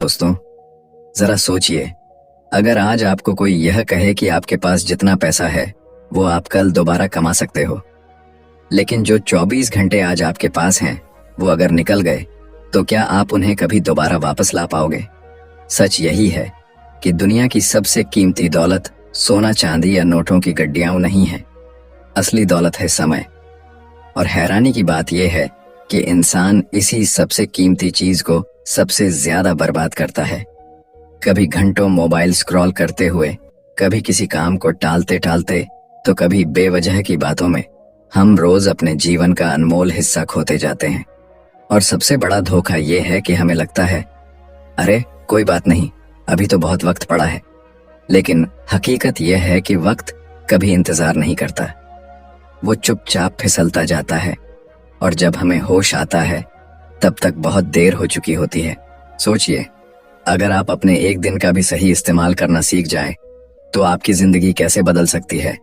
दोस्तों, जरा सोचिए, अगर आज आपको कोई यह कहे कि आपके पास जितना पैसा है वो आप कल दोबारा कमा सकते हो, लेकिन जो 24 घंटे आज आपके पास हैं वो अगर निकल गए तो क्या आप उन्हें कभी दोबारा वापस ला पाओगे? सच यही है कि दुनिया की सबसे कीमती दौलत सोना चांदी या नोटों की गड्डियां नहीं है। असली दौलत है समय। और हैरानी की बात यह है कि इंसान इसी सबसे कीमती चीज को सबसे ज्यादा बर्बाद करता है। कभी घंटों मोबाइल स्क्रॉल करते हुए, कभी किसी काम को टालते टालते, तो कभी बेवजह की बातों में हम रोज अपने जीवन का अनमोल हिस्सा खोते जाते हैं। और सबसे बड़ा धोखा यह है कि हमें लगता है, अरे कोई बात नहीं, अभी तो बहुत वक्त पड़ा है। लेकिन हकीकत यह है कि वक्त कभी इंतजार नहीं करता, वो चुपचाप फिसलता जाता है और जब हमें होश आता है तब तक बहुत देर हो चुकी होती है। सोचिए, अगर आप अपने एक दिन का भी सही इस्तेमाल करना सीख जाएं, तो आपकी जिंदगी कैसे बदल सकती है।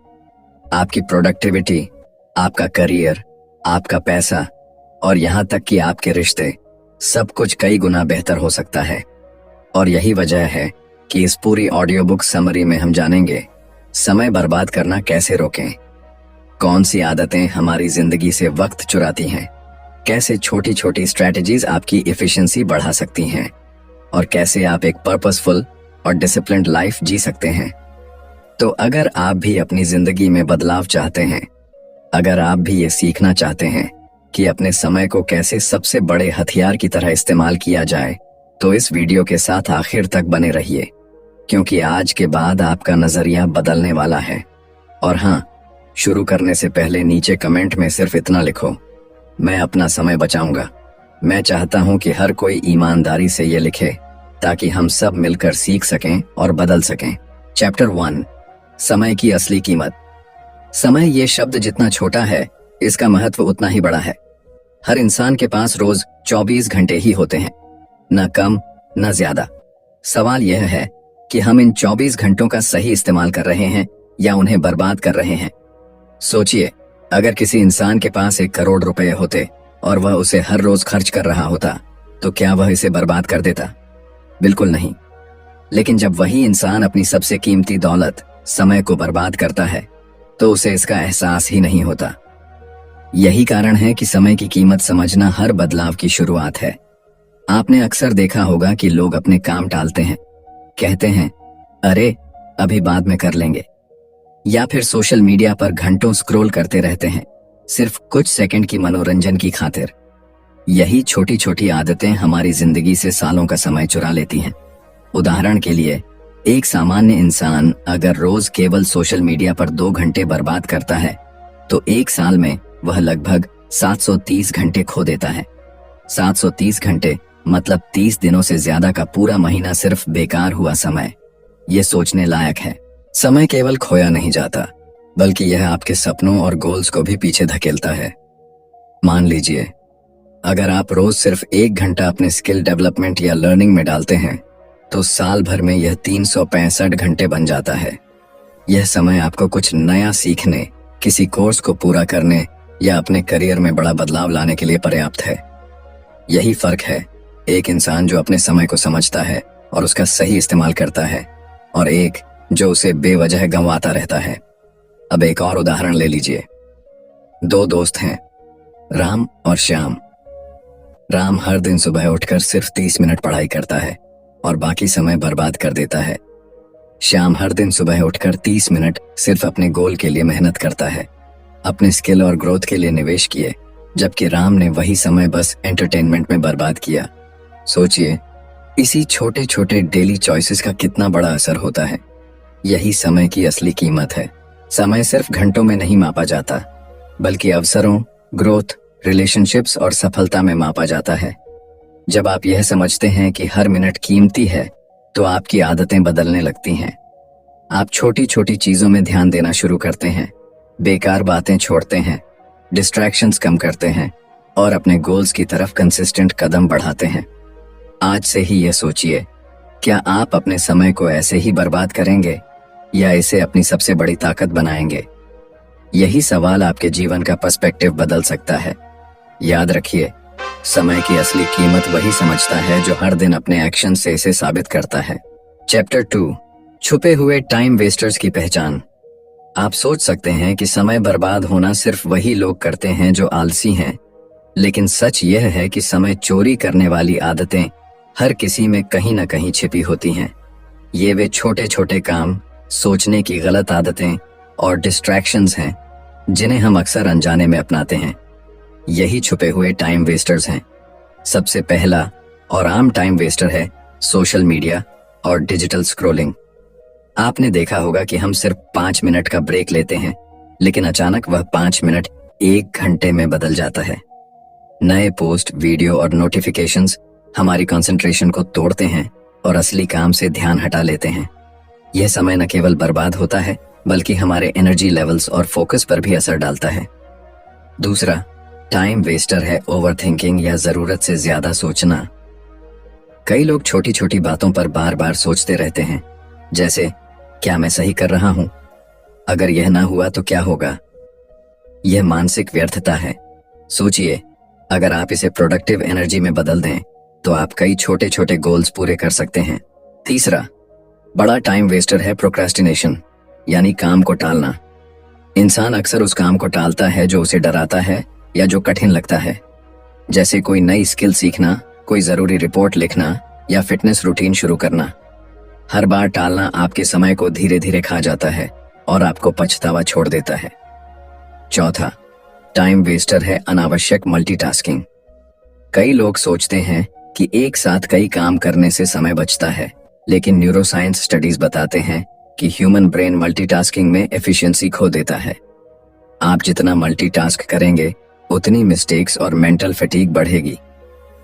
आपकी प्रोडक्टिविटी, आपका करियर, आपका पैसा और यहाँ तक कि आपके रिश्ते, सब कुछ कई गुना बेहतर हो सकता है। और यही वजह है कि इस पूरी ऑडियो बुक समरी में हम जानेंगे समय बर्बाद करना कैसे रोकें, कौन सी आदतें हमारी जिंदगी से वक्त चुराती हैं, कैसे छोटी छोटी स्ट्रैटेजीज आपकी एफिशिएंसी बढ़ा सकती हैं, और कैसे आप एक पर्पसफुल और डिसिप्लिन्ड लाइफ जी सकते हैं। तो अगर आप भी अपनी जिंदगी में बदलाव चाहते हैं, अगर आप भी ये सीखना चाहते हैं कि अपने समय को कैसे सबसे बड़े हथियार की तरह इस्तेमाल किया जाए, तो इस वीडियो के साथ आखिर तक बने रहिए, क्योंकि आज के बाद आपका नजरिया बदलने वाला है। और हाँ, शुरू करने से पहले नीचे कमेंट में सिर्फ इतना लिखो, मैं अपना समय बचाऊंगा। मैं चाहता हूं कि हर कोई ईमानदारी से ये लिखे, ताकि हम सब मिलकर सीख सकें और बदल सकें। चैप्टर 1, समय की असली कीमत। समय ये शब्द जितना छोटा है, इसका महत्व उतना ही बड़ा है। हर इंसान के पास रोज 24 घंटे ही होते हैं, न कम न ज्यादा। सवाल यह है कि हम इन 24 घंटों का सही इस्तेमाल कर रहे हैं या उन्हें बर्बाद कर रहे हैं। सोचिए, अगर किसी इंसान के पास 1 करोड़ रुपए होते और वह उसे हर रोज खर्च कर रहा होता, तो क्या वह इसे बर्बाद कर देता? बिल्कुल नहीं। लेकिन जब वही इंसान अपनी सबसे कीमती दौलत समय को बर्बाद करता है, तो उसे इसका एहसास ही नहीं होता। यही कारण है कि समय की कीमत समझना हर बदलाव की शुरुआत है। आपने अक्सर देखा होगा कि लोग अपने काम टालते हैं, कहते हैं, अरे अभी बाद में कर लेंगे, या फिर सोशल मीडिया पर घंटों स्क्रॉल करते रहते हैं, सिर्फ कुछ सेकंड की मनोरंजन की खातिर। यही छोटी छोटी आदतें हमारी जिंदगी से सालों का समय चुरा लेती हैं। उदाहरण के लिए, एक सामान्य इंसान अगर रोज केवल सोशल मीडिया पर 2 घंटे बर्बाद करता है, तो 1 साल में वह लगभग 730 घंटे खो देता है। 730 घंटे मतलब 30 दिनों से ज्यादा का पूरा महीना सिर्फ बेकार हुआ समय। ये सोचने लायक है। समय केवल खोया नहीं जाता, बल्कि यह आपके सपनों और गोल्स को भी पीछे धकेलता है। मान लीजिए, अगर आप रोज सिर्फ 1 घंटा अपने स्किल डेवलपमेंट या लर्निंग में डालते हैं, तो साल भर में यह 365 घंटे बन जाता है। यह समय आपको कुछ नया सीखने, किसी कोर्स को पूरा करने या अपने करियर में बड़ा बदलाव लाने के लिए पर्याप्त है। यही फर्क है, एक इंसान जो अपने समय को समझता है और उसका सही इस्तेमाल करता है, और एक जो उसे बेवजह गंवाता रहता है। अब एक और उदाहरण ले लीजिए। 2 दोस्त हैं, राम और श्याम। राम हर दिन सुबह उठकर सिर्फ 30 मिनट पढ़ाई करता है और बाकी समय बर्बाद कर देता है। श्याम हर दिन सुबह उठकर 30 मिनट सिर्फ अपने गोल के लिए मेहनत करता है, अपने स्किल और ग्रोथ के लिए निवेश किए, जबकि राम ने वही समय बस एंटरटेनमेंट में बर्बाद किया। सोचिए, इसी छोटे छोटे डेली चॉइसेस का कितना बड़ा असर होता है। यही समय की असली कीमत है। समय सिर्फ घंटों में नहीं मापा जाता, बल्कि अवसरों, ग्रोथ, रिलेशनशिप्स और सफलता में मापा जाता है। जब आप यह समझते हैं कि हर मिनट कीमती है, तो आपकी आदतें बदलने लगती हैं। आप छोटी छोटी चीजों में ध्यान देना शुरू करते हैं, बेकार बातें छोड़ते हैं, डिस्ट्रैक्शंस कम करते हैं और अपने गोल्स की तरफ कंसिस्टेंट कदम बढ़ाते हैं। आज से ही यह सोचिए, क्या आप अपने समय को ऐसे ही बर्बाद करेंगे या इसे अपनी सबसे बड़ी ताकत बनाएंगे? यही सवाल आपके जीवन का पर्सपेक्टिव बदल सकता है। याद रखिए, समय की असली कीमत वही समझता है जो हर दिन अपने एक्शन से इसे साबित करता है। चैप्टर 2, छुपे हुए टाइम वेस्टर्स की पहचान। आप सोच सकते हैं कि समय बर्बाद होना सिर्फ वही लोग करते हैं जो आलसी हैं, लेकिन सच यह है कि समय चोरी करने वाली आदतें हर किसी में कहीं ना कहीं छिपी होती हैं। ये वे छोटे छोटे काम, सोचने की गलत आदतें और डिस्ट्रैक्शंस हैं जिन्हें हम अक्सर अनजाने में अपनाते हैं। यही छुपे हुए टाइम वेस्टर्स हैं। सबसे पहला और आम टाइम वेस्टर है सोशल मीडिया और डिजिटल स्क्रॉलिंग। आपने देखा होगा कि हम सिर्फ 5 मिनट का ब्रेक लेते हैं, लेकिन अचानक वह 5 मिनट 1 घंटे में बदल जाता है। नए पोस्ट, वीडियो और नोटिफिकेशंस हमारी कंसंट्रेशन को तोड़ते हैं और असली काम से ध्यान हटा लेते हैं। यह समय न केवल बर्बाद होता है, बल्कि हमारे एनर्जी लेवल्स और फोकस पर भी असर डालता है। दूसरा टाइम वेस्टर है ओवरथिंकिंग या जरूरत से ज्यादा सोचना। कई लोग छोटी छोटी बातों पर बार बार सोचते रहते हैं, जैसे क्या मैं सही कर रहा हूं? अगर यह ना हुआ तो क्या होगा? यह मानसिक व्यर्थता है। सोचिए, अगर आप इसे प्रोडक्टिव एनर्जी में बदल दें तो आप कई छोटे छोटे गोल्स पूरे कर सकते हैं। तीसरा बड़ा टाइम वेस्टर है प्रोक्रेस्टिनेशन, यानी काम को टालना। इंसान अक्सर उस काम को टालता है जो उसे डराता है या जो कठिन लगता है, जैसे कोई नई स्किल सीखना, कोई जरूरी रिपोर्ट लिखना या फिटनेस रूटीन शुरू करना। हर बार टालना आपके समय को धीरे धीरे खा जाता है और आपको पछतावा छोड़ देता है। चौथा टाइम वेस्टर है अनावश्यक मल्टीटास्किंग। कई लोग सोचते हैं कि एक साथ कई काम करने से समय बचता है, लेकिन न्यूरोसाइंस स्टडीज बताते हैं कि ह्यूमन ब्रेन मल्टीटास्किंग में एफिशिएंसी खो देता है। आप जितना मल्टीटास्क करेंगे उतनी मिस्टेक्स और मेंटल फटीग बढ़ेगी।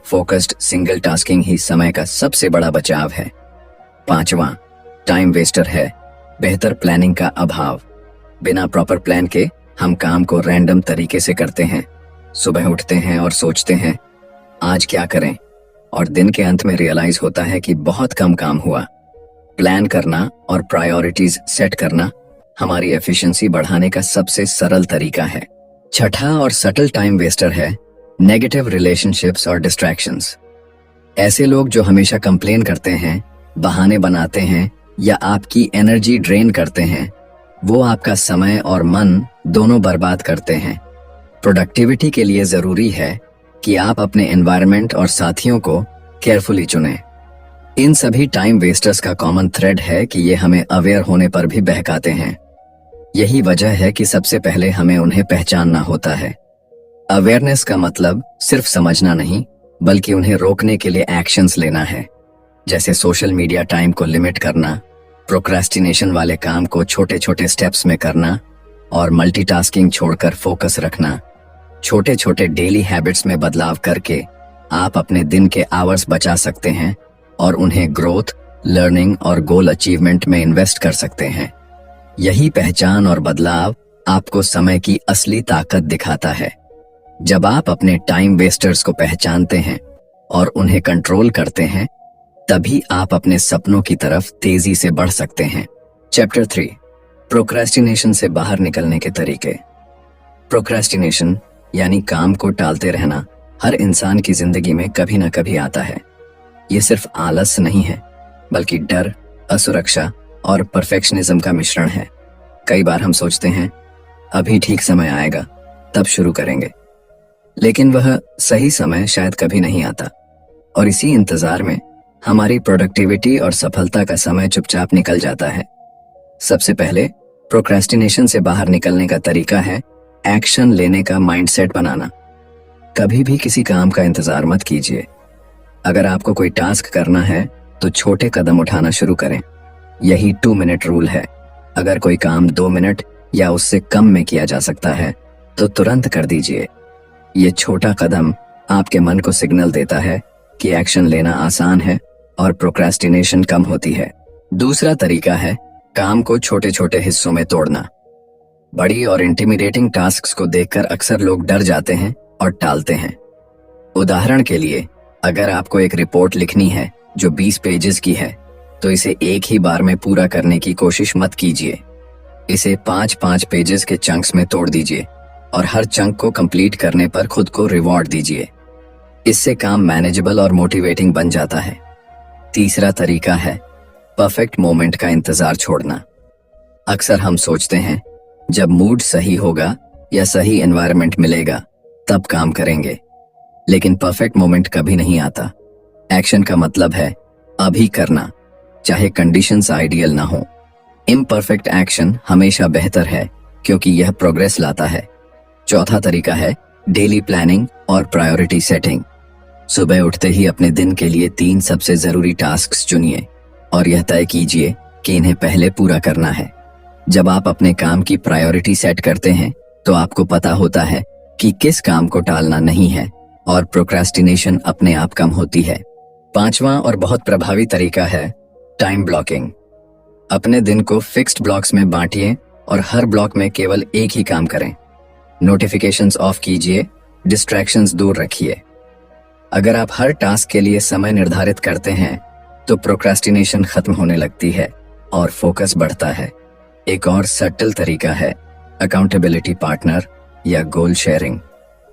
फोकस्ड सिंगल टास्किंग ही समय का सबसे बड़ा बचाव है। पांचवा टाइम वेस्टर है बेहतर प्लानिंग का अभाव। बिना प्रॉपर प्लान के हम काम को रैंडम तरीके से करते हैं। सुबह उठते हैं और सोचते हैं आज क्या करें, और दिन के अंत में रियलाइज होता है कि बहुत कम काम हुआ। प्लान करना और प्रायोरिटीज सेट करना हमारी एफिशिएंसी बढ़ाने का सबसे सरल तरीका है। छठा और सटल टाइम वेस्टर है नेगेटिव रिलेशनशिप्स और डिस्ट्रैक्शंस। ऐसे लोग जो हमेशा कंप्लेन करते हैं, बहाने बनाते हैं या आपकी एनर्जी ड्रेन करते हैं, वो आपका समय और मन दोनों बर्बाद करते हैं। प्रोडक्टिविटी के लिए जरूरी है कि आप अपने एनवायरनमेंट और साथियों को केयरफुली चुनें। इन सभी टाइम वेस्टर्स का कॉमन थ्रेड है कि ये हमें अवेयर होने पर भी बहकाते हैं। यही वजह है कि सबसे पहले हमें उन्हें पहचानना होता है। अवेयरनेस का मतलब सिर्फ समझना नहीं, बल्कि उन्हें रोकने के लिए एक्शंस लेना है, जैसे सोशल मीडिया टाइम को लिमिट करना, प्रोक्रेस्टिनेशन वाले काम को छोटे छोटे स्टेप्स में करना और मल्टीटास्किंग छोड़कर फोकस रखना। छोटे छोटे डेली हैबिट्स में बदलाव करके आप अपने दिन के आवर्स बचा सकते हैं और उन्हें ग्रोथ, लर्निंग और गोल अचीवमेंट में इन्वेस्ट कर सकते हैं। यही पहचान और बदलाव आपको समय की असली ताकत दिखाता है। जब आप अपने टाइम वेस्टर्स को पहचानते हैं और उन्हें कंट्रोल करते हैं, तभी आप अपने सपनों की तरफ तेजी से बढ़ सकते हैं। चैप्टर 3 प्रोक्रेस्टिनेशन से बाहर निकलने के तरीके। प्रोक्रेस्टिनेशन यानी काम को टालते रहना हर इंसान की जिंदगी में कभी ना कभी आता है। ये सिर्फ आलस नहीं है, बल्कि डर, असुरक्षा और परफेक्शनिज्म का मिश्रण है। कई बार हम सोचते हैं अभी ठीक समय आएगा, तब शुरू करेंगे, लेकिन वह सही समय शायद कभी नहीं आता, और इसी इंतजार में हमारी प्रोडक्टिविटी और सफलता का समय चुपचाप निकल जाता है। सबसे पहले प्रोक्रेस्टिनेशन से बाहर निकलने का तरीका है एक्शन लेने का माइंडसेट बनाना। कभी भी किसी काम का इंतजार मत कीजिए। अगर आपको कोई टास्क करना है तो छोटे कदम उठाना शुरू करें। यही 2 मिनट रूल है। अगर कोई काम 2 मिनट या उससे कम में किया जा सकता है तो तुरंत कर दीजिए। ये छोटा कदम आपके मन को सिग्नल देता है कि एक्शन लेना आसान है और प्रोक्रेस्टिनेशन कम होती है। दूसरा तरीका है काम को छोटे छोटे हिस्सों में तोड़ना। बड़ी और इंटिमिडेटिंग टास्क्स को देखकर अक्सर लोग डर जाते हैं और टालते हैं। उदाहरण के लिए, अगर आपको एक रिपोर्ट लिखनी है जो 20 पेजेस की है, तो इसे एक ही बार में पूरा करने की कोशिश मत कीजिए। इसे 5-5 पेजेस के चंक्स में तोड़ दीजिए और हर चंक को कंप्लीट करने पर खुद को रिवॉर्ड दीजिए। इससे काम मैनेजेबल और मोटिवेटिंग बन जाता है। तीसरा तरीका है परफेक्ट मोमेंट का इंतजार छोड़ना। अक्सर हम सोचते हैं जब मूड सही होगा या सही एनवायरनमेंट मिलेगा तब काम करेंगे, लेकिन परफेक्ट मोमेंट कभी नहीं आता। एक्शन का मतलब है अभी करना, चाहे कंडीशंस आइडियल ना हो। इम्परफेक्ट एक्शन हमेशा बेहतर है क्योंकि यह प्रोग्रेस लाता है। चौथा तरीका है डेली प्लानिंग और प्रायोरिटी सेटिंग। सुबह उठते ही अपने दिन के लिए 3 सबसे जरूरी टास्क्स चुनिए और यह तय कीजिए कि इन्हें पहले पूरा करना है। जब आप अपने काम की प्रायोरिटी सेट करते हैं तो आपको पता होता है कि किस काम को टालना नहीं है और प्रोक्रेस्टिनेशन अपने आप कम होती है। पांचवा और बहुत प्रभावी तरीका है टाइम ब्लॉकिंग। अपने दिन को फिक्स्ड ब्लॉक्स में बांटिए और हर ब्लॉक में केवल एक ही काम करें। नोटिफिकेशंस ऑफ कीजिए, डिस्ट्रैक्शंस दूर रखिए। अगर आप हर टास्क के लिए समय निर्धारित करते हैं तो प्रोक्रेस्टिनेशन खत्म होने लगती है और फोकस बढ़ता है। एक और सटल तरीका है अकाउंटेबिलिटी पार्टनर या गोल शेयरिंग।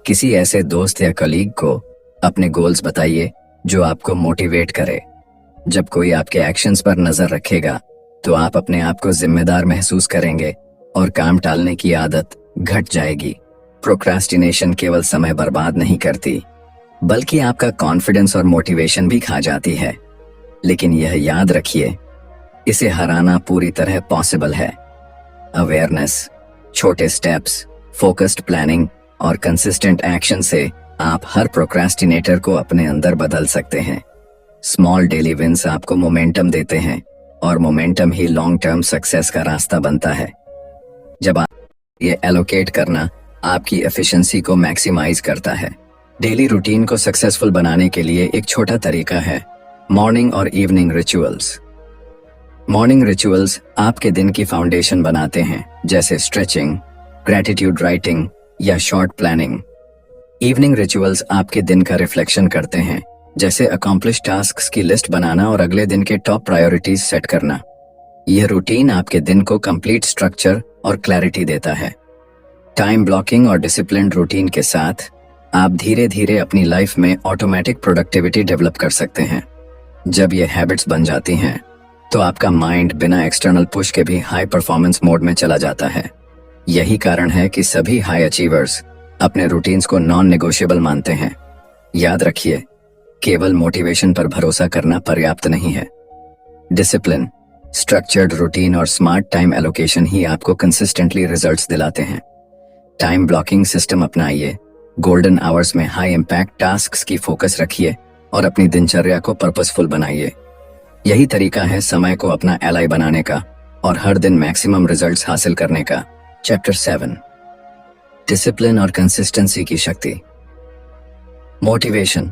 किसी ऐसे दोस्त या कलीग को अपने गोल्स बताइए जो आपको मोटिवेट करे। जब कोई आपके एक्शंस पर नजर रखेगा तो आप अपने आप को जिम्मेदार महसूस करेंगे और काम टालने की आदत घट जाएगी। प्रोक्रेस्टिनेशन केवल समय बर्बाद नहीं करती बल्कि आपका कॉन्फिडेंस और मोटिवेशन भी खा जाती है। लेकिन यह याद रखिए, इसे हराना पूरी तरह पॉसिबल है। अवेयरनेस, छोटे स्टेप्स, फोकस्ड प्लानिंग और कंसिस्टेंट एक्शन से आप हर प्रोक्रेस्टिनेटर को अपने अंदर बदल सकते हैं। स्मॉल डेली विंस आपको मोमेंटम देते हैं और मोमेंटम ही लॉन्ग टर्म सक्सेस का रास्ता बनता है। जब आप ये एलोकेट करना आपकी एफिशिएंसी को मैक्सिमाइज करता है। डेली रूटीन को सक्सेसफुल बनाने के लिए एक छोटा तरीका है मॉर्निंग और इवनिंग रिचुअल्स। मॉर्निंग रिचुअल्स आपके दिन की फाउंडेशन बनाते हैं, जैसे स्ट्रेचिंग, ग्रैटिट्यूड राइटिंग या शॉर्ट प्लानिंग। इवनिंग रिचुअल्स आपके दिन का रिफ्लेक्शन करते हैं, जैसे अकॉम्प्लिश टास्क्स की लिस्ट बनाना और अगले दिन के टॉप प्रायोरिटीज सेट करना। यह रूटीन आपके दिन को कंप्लीट स्ट्रक्चर और क्लैरिटी देता है। टाइम ब्लॉकिंग और डिसिप्लिन्ड रूटीन के साथ आप धीरे धीरे अपनी लाइफ में ऑटोमेटिक प्रोडक्टिविटी डेवलप कर सकते हैं। जब ये हैबिट्स बन जाती हैं तो आपका माइंड बिना एक्सटर्नल पुश के भी हाई परफॉर्मेंस मोड में चला जाता है। यही कारण है कि सभी हाई अचीवर्स अपने रूटीन्स को नॉन नेगोशिएबल मानते हैं। याद रखिए, केवल मोटिवेशन पर भरोसा करना पर्याप्त नहीं है। डिसिप्लिन, स्ट्रक्चर्ड रूटीन और स्मार्ट टाइम एलोकेशन ही आपको कंसिस्टेंटली रिजल्ट्स दिलाते हैं। टाइम ब्लॉकिंग सिस्टम अपनाइए, गोल्डन आवर्स में हाई इम्पैक्ट टास्क्स की फोकस रखिए और अपनी दिनचर्या को पर्पसफुल बनाइए। यही तरीका है समय को अपना एलाई बनाने का और हर दिन मैक्सिमम रिजल्ट्स हासिल करने का। चैप्टर 7, डिसिप्लिन और कंसिस्टेंसी की शक्ति। मोटिवेशन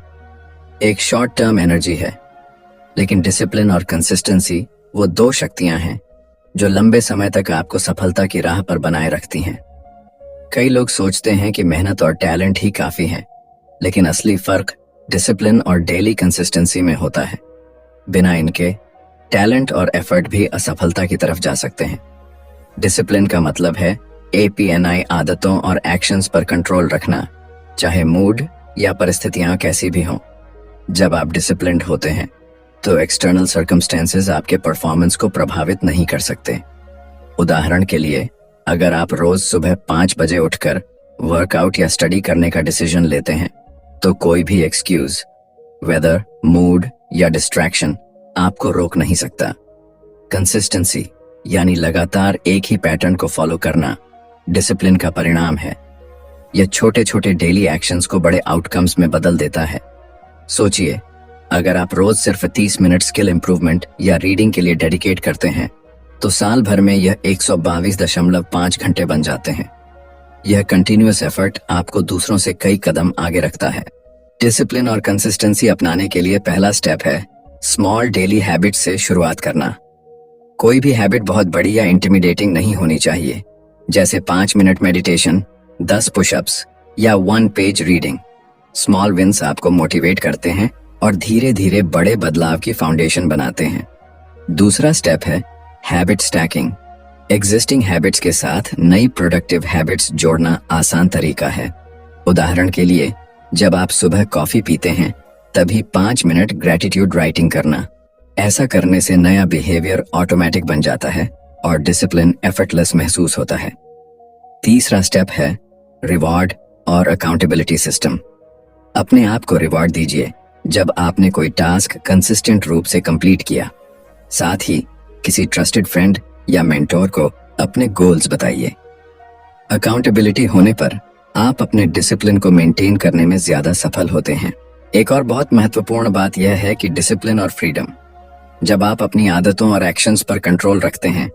एक शॉर्ट टर्म एनर्जी है, लेकिन डिसिप्लिन और कंसिस्टेंसी वो 2 शक्तियां हैं जो लंबे समय तक आपको सफलता की राह पर बनाए रखती हैं। कई लोग सोचते हैं कि मेहनत और टैलेंट ही काफी है, लेकिन असली फर्क डिसिप्लिन और डेली कंसिस्टेंसी में होता है। बिना इनके टैलेंट और एफर्ट भी असफलता की तरफ जा सकते हैं। डिसिप्लिन का मतलब है APNI आदतों और एक्शंस पर कंट्रोल रखना, चाहे मूड या परिस्थितियां कैसी भी हों। जब आप डिसिप्लिन्ड होते हैं तो एक्सटर्नल सर्कमस्टेंसेस आपके परफॉर्मेंस को प्रभावित नहीं कर सकते। उदाहरण के लिए, अगर आप रोज सुबह 5 बजे उठकर वर्कआउट या स्टडी करने का डिसीजन लेते हैं तो कोई भी एक्सक्यूज, वेदर, मूड या डिस्ट्रैक्शन आपको रोक नहीं सकता। कंसिस्टेंसी यानी लगातार एक ही पैटर्न को फॉलो करना डिसिप्लिन का परिणाम है। यह छोटे छोटे डेली एक्शंस को बड़े आउटकम्स में बदल देता है। सोचिए, अगर आप रोज सिर्फ 30 मिनट स्किल इंप्रूवमेंट या रीडिंग के लिए डेडिकेट करते हैं तो साल भर में यह 122.5 घंटे बन जाते हैं। यह कंटिन्यूअस एफर्ट आपको दूसरों से कई कदम आगे रखता है। डिसिप्लिन और कंसिस्टेंसी अपनाने के लिए पहला स्टेप है स्मॉल डेली हैबिट से शुरुआत करना। कोई भी हैबिट बहुत बड़ी या इंटिमिडेटिंग नहीं होनी चाहिए, जैसे 5 मिनट मेडिटेशन, 10 पुशअप्स या 1 पेज रीडिंग। स्मॉल विंस आपको मोटिवेट करते हैं और धीरे धीरे बड़े बदलाव की फाउंडेशन बनाते हैं। दूसरा स्टेप है हैबिट स्टैकिंग। एग्जिस्टिंग हैबिट्स के साथ नई प्रोडक्टिव हैबिट्स जोड़ना आसान तरीका है। उदाहरण के लिए, जब आप सुबह कॉफी पीते हैं तभी 5 मिनट ग्रेटिट्यूड राइटिंग करना। ऐसा करने से नया बिहेवियर ऑटोमेटिक बन जाता है और डिसिप्लिन एफर्टलेस महसूस होता है। तीसरा स्टेप है रिवॉर्ड और अकाउंटेबिलिटी सिस्टम। अपने आप को रिवॉर्ड दीजिए जब आपने कोई टास्क कंसिस्टेंट रूप से कंप्लीट किया। साथ ही किसी ट्रस्टेड फ्रेंड या मेंटोर को अपने गोल्स बताइए। अकाउंटेबिलिटी होने पर आप अपने डिसिप्लिन को मेंटेन करने में ज्यादा सफल होते हैं। एक और बहुत महत्वपूर्ण बात यह है कि डिसिप्लिन और फ्रीडम। जब आप अपनी आदतों और एक्शंस पर कंट्रोल रखते हैं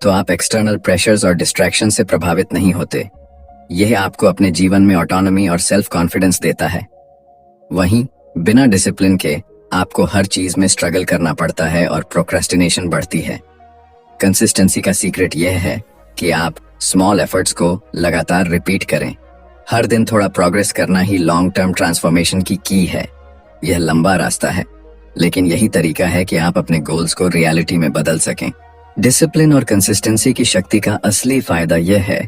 तो आप एक्सटर्नल प्रेशर्स और डिस्ट्रैक्शन से प्रभावित नहीं होते। यह आपको अपने जीवन में ऑटोनॉमी और सेल्फ कॉन्फिडेंस देता है। वहीं बिना डिसिप्लिन के आपको हर चीज में स्ट्रगल करना पड़ता है और प्रोक्रेस्टिनेशन बढ़ती है। कंसिस्टेंसी का सीक्रेट यह है कि आप स्मॉल एफर्ट्स को लगातार रिपीट करें। हर दिन थोड़ा प्रोग्रेस करना ही लॉन्ग टर्म ट्रांसफॉर्मेशन की है। यह लंबा रास्ता है, लेकिन यही तरीका है कि आप अपने गोल्स को रियलिटी में बदल सकें। डिसिप्लिन और कंसिस्टेंसी की शक्ति का असली फायदा यह है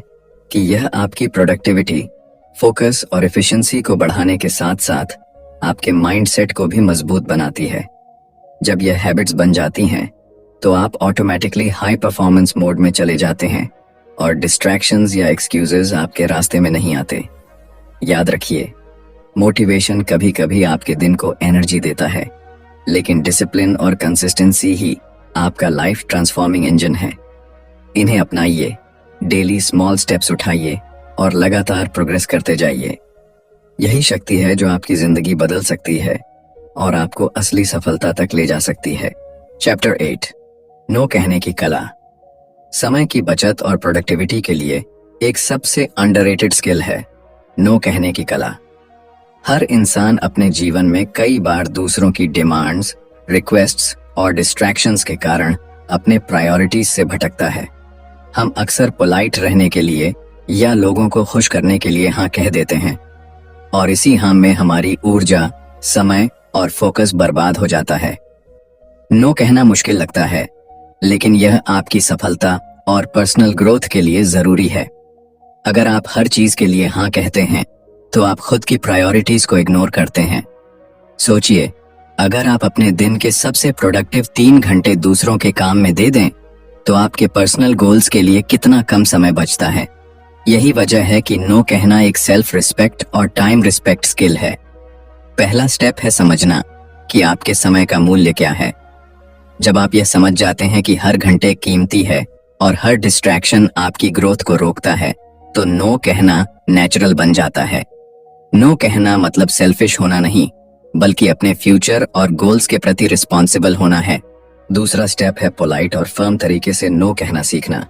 कि यह आपकी प्रोडक्टिविटी, फोकस और एफिशिएंसी को बढ़ाने के साथ साथ आपके माइंडसेट को भी मजबूत बनाती है। जब यह हैबिट्स बन जाती हैं तो आप ऑटोमेटिकली हाई परफॉर्मेंस मोड में चले जाते हैं और डिस्ट्रैक्शंस या एक्सक्यूजेस आपके रास्ते में नहीं आते। याद रखिए, मोटिवेशन कभी कभी आपके दिन को एनर्जी देता है, लेकिन डिसिप्लिन और कंसिस्टेंसी ही आपका लाइफ ट्रांसफॉर्मिंग इंजन है। इन्हें अपनाइए, डेली स्मॉल स्टेप्स उठाइए और लगातार प्रोग्रेस करते जाइए। यही शक्ति है जो आपकी जिंदगी बदल सकती है और आपको असली सफलता तक ले जा सकती है। चैप्टर 8, नो कहने की कला। समय की बचत और प्रोडक्टिविटी के लिए एक सबसे अंडररेटेड स्किल है नो कहने की कला। हर इंसान अपने जीवन में कई बार दूसरों की डिमांड्स, रिक्वेस्ट्स और डिस्ट्रैक्शंस के कारण अपने प्रायोरिटीज से भटकता है। हम अक्सर पोलाइट रहने के लिए या लोगों को खुश करने के लिए हाँ कह देते हैं और इसी हाँ में हमारी ऊर्जा, समय और फोकस बर्बाद हो जाता है। नो कहना मुश्किल लगता है, लेकिन यह आपकी सफलता और पर्सनल ग्रोथ के लिए जरूरी है। अगर आप हर चीज के लिए हाँ कहते हैं तो आप खुद की प्रायोरिटीज को इग्नोर करते हैं। सोचिए, अगर आप अपने दिन के सबसे प्रोडक्टिव 3 घंटे दूसरों के काम में दे दें तो आपके पर्सनल गोल्स के लिए कितना कम समय बचता है। यही वजह है कि नो कहना एक सेल्फ रिस्पेक्ट और टाइम रिस्पेक्ट स्किल है। पहला स्टेप है समझना कि आपके समय का मूल्य क्या है। जब आप यह समझ जाते हैं कि हर घंटे कीमती है और हर डिस्ट्रैक्शन आपकी ग्रोथ को रोकता है, तो नो कहना नेचुरल बन जाता है। नो कहना मतलब सेल्फिश होना नहीं, बल्कि अपने फ्यूचर और गोल्स के प्रति रिस्पॉन्सिबल होना है। दूसरा स्टेप है पोलाइट और फर्म तरीके से नो कहना सीखना।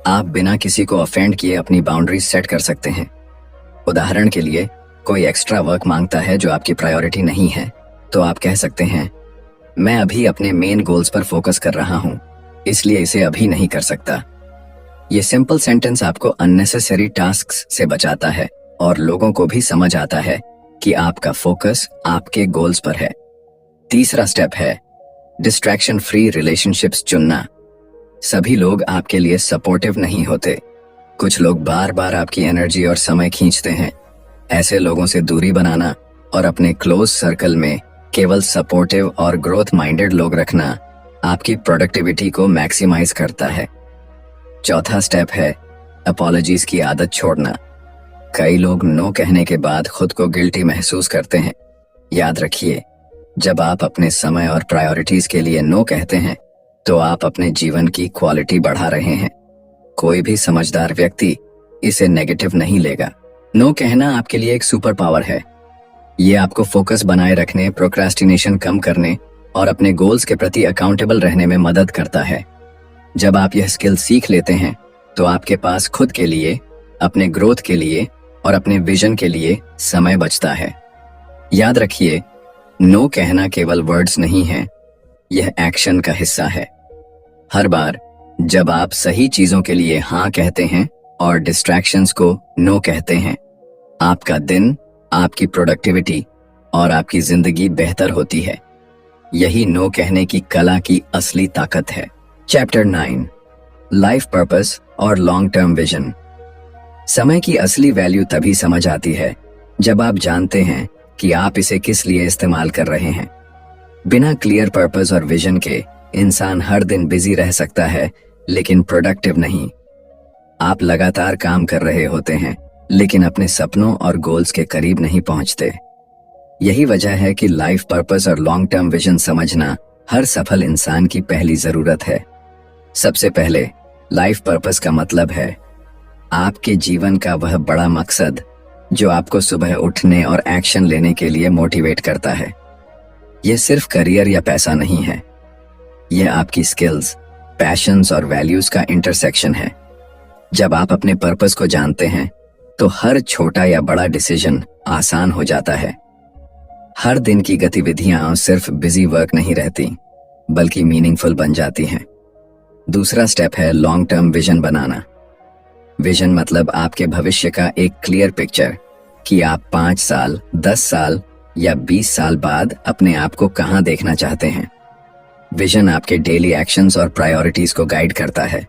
आप बिना किसी को ऑफेंड किए अपनी बाउंड्रीज सेट कर सकते हैं। उदाहरण के लिए, कोई एक्स्ट्रा वर्क मांगता है जो आपकी प्रायोरिटी नहीं है, तो आप कह सकते हैं, मैं अभी अपने मेन गोल्स पर फोकस कर रहा हूं, इसलिए इसे अभी नहीं कर सकता। ये सिंपल सेंटेंस आपको अननेसेसरी टास्क्स से बचाता है और लोगों को भी समझ आता है कि आपका फोकस आपके गोल्स पर है। तीसरा स्टेप है डिस्ट्रैक्शन फ्री रिलेशनशिप्स चुनना। सभी लोग आपके लिए सपोर्टिव नहीं होते। कुछ लोग बार बार आपकी एनर्जी और समय खींचते हैं। ऐसे लोगों से दूरी बनाना और अपने क्लोज सर्कल में केवल सपोर्टिव और ग्रोथ माइंडेड लोग रखना आपकी प्रोडक्टिविटी को मैक्सिमाइज करता है। चौथा स्टेप है अपॉलॉजीज की आदत छोड़ना। कई लोग नो कहने के बाद खुद को गिल्टी महसूस करते हैं। याद रखिए, जब आप अपने समय और प्रायोरिटीज के लिए नो कहते हैं तो आप अपने जीवन की क्वालिटी बढ़ा रहे हैं। कोई भी समझदार व्यक्ति इसे नेगेटिव नहीं लेगा। नो कहना आपके लिए एक सुपर पावर है। ये आपको फोकस बनाए रखने, प्रोक्रास्टिनेशन कम करने और अपने गोल्स के प्रति अकाउंटेबल रहने में मदद करता है। जब आप यह स्किल सीख लेते हैं तो आपके पास खुद के लिए, अपने ग्रोथ के लिए और अपने विजन के लिए समय बचता है। याद रखिए, नो कहना केवल वर्ड्स नहीं है, यह एक्शन का हिस्सा है। हर बार जब आप सही चीजों के लिए हाँ कहते हैं और डिस्ट्रैक्शंस को नो कहते हैं, आपका दिन, आपकी प्रोडक्टिविटी और आपकी जिंदगी बेहतर होती है। यही नो कहने की कला की असली ताकत है। चैप्टर 9, लाइफ पर्पस और लॉन्ग टर्म विजन। समय की असली वैल्यू तभी समझ आती है जब आप जानते हैं कि आप इसे किस लिए इस्तेमाल कर रहे हैं। बिना क्लियर पर्पस और विजन के इंसान हर दिन बिजी रह सकता है लेकिन प्रोडक्टिव नहीं। आप लगातार काम कर रहे होते हैं लेकिन अपने सपनों और गोल्स के करीब नहीं पहुंचते। यही वजह है कि लाइफ पर्पस और लॉन्ग टर्म विजन समझना हर सफल इंसान की पहली जरूरत है। सबसे पहले लाइफ पर्पस का मतलब है आपके जीवन का वह बड़ा मकसद जो आपको सुबह उठने और एक्शन लेने के लिए मोटिवेट करता है। यह सिर्फ करियर या पैसा नहीं है, यह आपकी स्किल्स, पैशंस और वैल्यूज का इंटरसेक्शन है। जब आप अपने पर्पस को जानते हैं तो हर छोटा या बड़ा डिसीजन आसान हो जाता है। हर दिन की गतिविधियां सिर्फ बिजी वर्क नहीं रहती बल्कि मीनिंगफुल बन जाती हैं। दूसरा स्टेप है लॉन्ग टर्म विजन बनाना। विजन मतलब आपके भविष्य का एक क्लियर पिक्चर कि आप 5 साल, 10 साल या 20 साल बाद अपने आप को कहां देखना चाहते हैं। विजन आपके डेली एक्शंस और प्रायोरिटीज को गाइड करता है।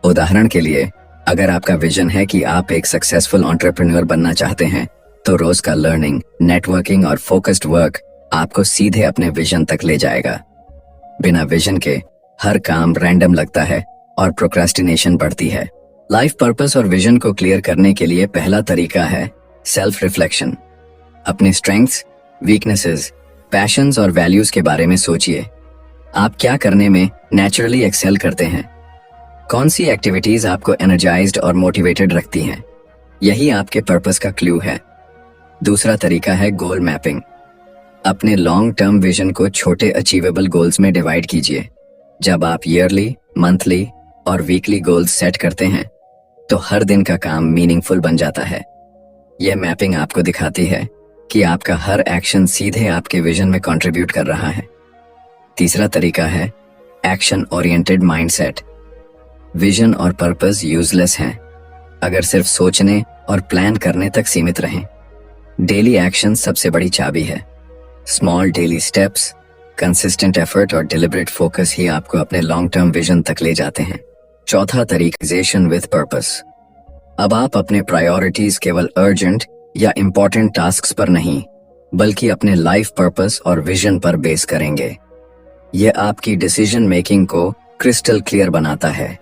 उदाहरण के लिए, अगर आपका विजन है कि आप एक सक्सेसफुल एंटरप्रेन्योर बनना चाहते हैं तो रोज का लर्निंग, नेटवर्किंग और फोकस्ड वर्क आपको सीधे अपने विजन तक ले जाएगा। बिना विजन के हर काम रैंडम लगता है और प्रोक्रेस्टिनेशन बढ़ती है। लाइफ पर्पस और विजन को क्लियर करने के लिए पहला तरीका है सेल्फ रिफ्लेक्शन। अपने स्ट्रेंथ्स, वीकनेसेस, पैशंस और वैल्यूज के बारे में सोचिए। आप क्या करने में नेचुरली एक्सेल करते हैं? कौन सी एक्टिविटीज आपको एनर्जाइज्ड और मोटिवेटेड रखती हैं? यही आपके पर्पस का क्लू है। दूसरा तरीका है गोल मैपिंग। अपने लॉन्ग टर्म विजन को छोटे अचीवेबल गोल्स में डिवाइड कीजिए। जब आप ईयरली, मंथली और वीकली गोल्स सेट करते हैं तो हर दिन का काम मीनिंगफुल बन जाता है। यह मैपिंग आपको दिखाती है कि आपका हर एक्शन सीधे आपके विजन में कंट्रीब्यूट कर रहा है। तीसरा तरीका है एक्शन ओरिएंटेड माइंडसेट। विजन और पर्पस यूजलेस हैं अगर सिर्फ सोचने और प्लान करने तक सीमित रहें। डेली एक्शन सबसे बड़ी चाबी है। Small daily steps, consistent effort और डिलिबरेट फोकस ही आपको अपने लॉन्ग टर्म विजन तक ले जाते हैं। चौथा तरीका विद पर्पस। अब आप अपने प्रायोरिटीज केवल अर्जेंट या इंपॉर्टेंट टास्क्स पर नहीं बल्कि अपने लाइफ पर्पस और विजन पर बेस करेंगे। यह आपकी डिसीजन मेकिंग को क्रिस्टल क्लियर बनाता है।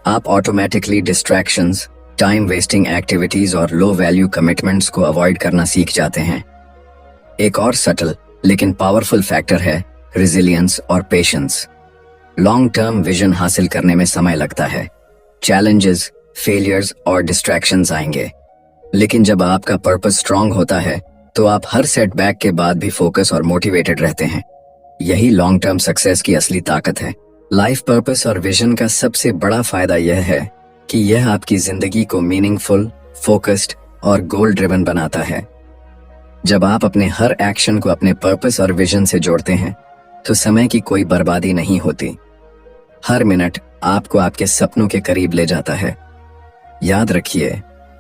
आप automatically distractions, time wasting activities और लो वैल्यू कमिटमेंट्स को अवॉइड करना सीख जाते हैं। एक और सटल लेकिन पावरफुल फैक्टर है रेजिलियंस और पेशेंस। लॉन्ग टर्म विजन हासिल करने में समय लगता है। चैलेंजेस, फेलियर्स और डिस्ट्रैक्शंस आएंगे, लेकिन जब आपका पर्पस स्ट्रांग होता है तो आप हर सेटबैक के बाद भी फोकस और मोटिवेटेड रहते हैं। यही लॉन्ग टर्म सक्सेस की असली ताकत है। लाइफ पर्पस और विजन का सबसे बड़ा फायदा यह है कि यह आपकी जिंदगी को मीनिंगफुल, फोकस्ड और गोल ड्रिवन बनाता है। जब आप अपने हर एक्शन को अपने पर्पस और विजन से जोड़ते हैं तो समय की कोई बर्बादी नहीं होती। हर मिनट आपको आपके सपनों के करीब ले जाता है। याद रखिए,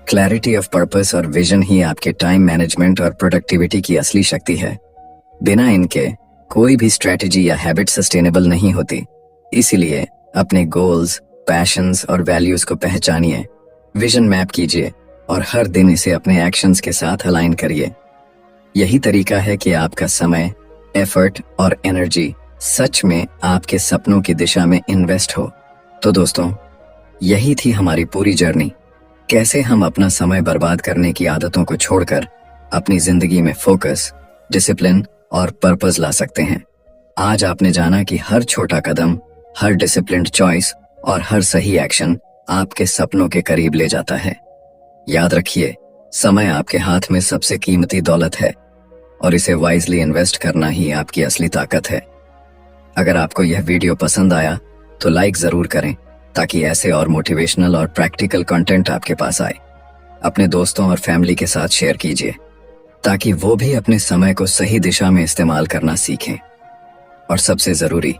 क्लैरिटी ऑफ पर्पस और विजन ही आपके टाइम मैनेजमेंट और प्रोडक्टिविटी की असली शक्ति है। बिना इनके कोई भी स्ट्रेटजी या हैबिट सस्टेनेबल नहीं होती। इसीलिए अपने गोल्स, पैशंस और वैल्यूज को पहचानिए, विजन मैप कीजिए और हर दिन इसे अपने एक्शंस के साथ अलाइन करिए। यही तरीका है कि आपका समय, एफर्ट और एनर्जी सच में आपके सपनों की दिशा में इन्वेस्ट हो। तो दोस्तों, यही थी हमारी पूरी जर्नी। कैसे हम अपना समय बर्बाद करने की आदतों को छोड़कर अपनी जिंदगी में फोकस, डिसिप्लिन और पर्पस ला सकते हैं। आज आपने जाना कि हर छोटा कदम, हर डिसिप्लिन्ड चॉइस और हर सही एक्शन आपके सपनों के करीब ले जाता है। याद रखिए, समय आपके हाथ में सबसे कीमती दौलत है और इसे वाइजली इन्वेस्ट करना ही आपकी असली ताकत है। अगर आपको यह वीडियो पसंद आया तो लाइक जरूर करें ताकि ऐसे और मोटिवेशनल और प्रैक्टिकल कंटेंट आपके पास आए। अपने दोस्तों और फैमिली के साथ शेयर कीजिए ताकि वो भी अपने समय को सही दिशा में इस्तेमाल करना सीखें। और सबसे जरूरी,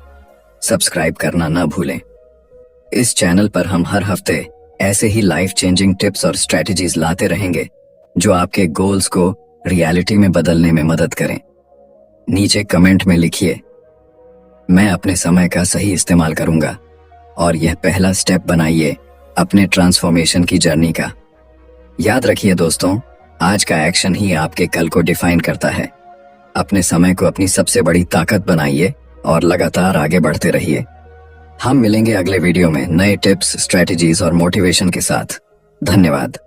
सब्सक्राइब करना ना भूलें। इस चैनल पर हम हर हफ्ते ऐसे ही लाइफ चेंजिंग टिप्स और स्ट्रेटजीज लाते रहेंगे जो आपके गोल्स को रियलिटी में बदलने में मदद करें। नीचे कमेंट में लिखिए, मैं अपने समय का सही इस्तेमाल करूंगा, और यह पहला स्टेप बनाइए अपने ट्रांसफॉर्मेशन की जर्नी का। याद रखिए दोस्तों, आज का एक्शन ही आपके कल को डिफाइन करता है। अपने समय को अपनी सबसे बड़ी ताकत बनाइए और लगातार आगे बढ़ते रहिए। हम मिलेंगे अगले वीडियो में नए टिप्स, स्ट्रेटजीज और मोटिवेशन के साथ। धन्यवाद।